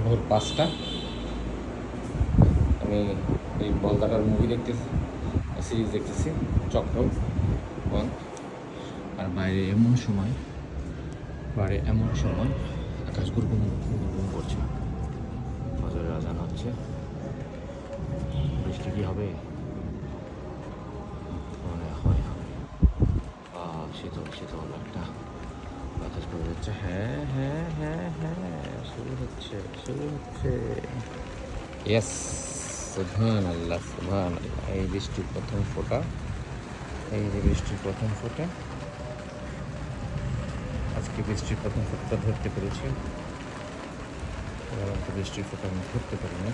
ভোর 5টা। আমি এই বলদাটার মুভি দেখতেছি, সিরিজ দেখতেছি, চক্র 1। আর বাইরে এমন সময় আকাশ গুরগুম গুরগুম করছে, ফজরের আজান হচ্ছে। বৃষ্টি কি হবে মনে হয়? শীতল শীতল একটা বাতাস করে যাচ্ছে। হ্যাঁ হ্যাঁ হ্যাঁ হ্যাঁ, শুরু হচ্ছে। ইয়েস, সুবহান আল্লাহ সুবহান আল্লাহ। এই বৃষ্টির প্রথম ফোঁটা, এই যে বৃষ্টির প্রথম ফোঁটা। আজকে বৃষ্টির প্রথম ফোঁটা ধরতে পেরেছি। বৃষ্টির ফোঁটা আমি ধরতে পারিনি।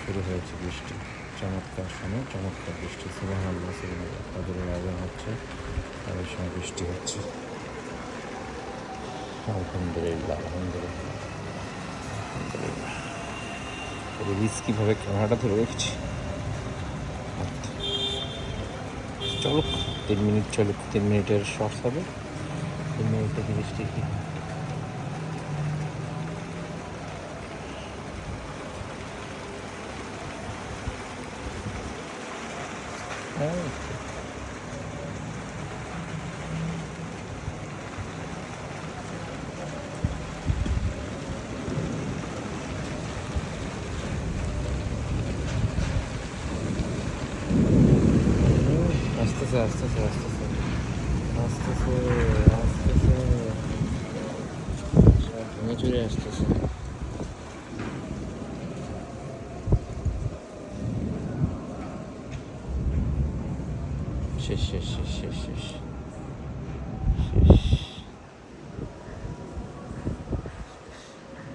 শুরু হয়েছে বৃষ্টি, চমৎকার সময়, চমৎকার বৃষ্টি। সুবহানাল্লাহ সুবহানাল্লাহ। ফজরের আজান হচ্ছে আর এই সময় বৃষ্টি হচ্ছে। আলহামদুলিল্লাহ আলহামদুলিল্লাহ আলহামদুলিল্লাহ। কীভাবে ক্যামেরাটা ধরে রেখেছি। চলুক 3 মিনিট, চলুক 3 মিনিটের শর্টস হবে। 3 মিনিটে বৃষ্টি কি আসতেছে আসতেছে আসতেছে আসতেছে আসতেছে, সব ভেঙে চুরে আসতেছে।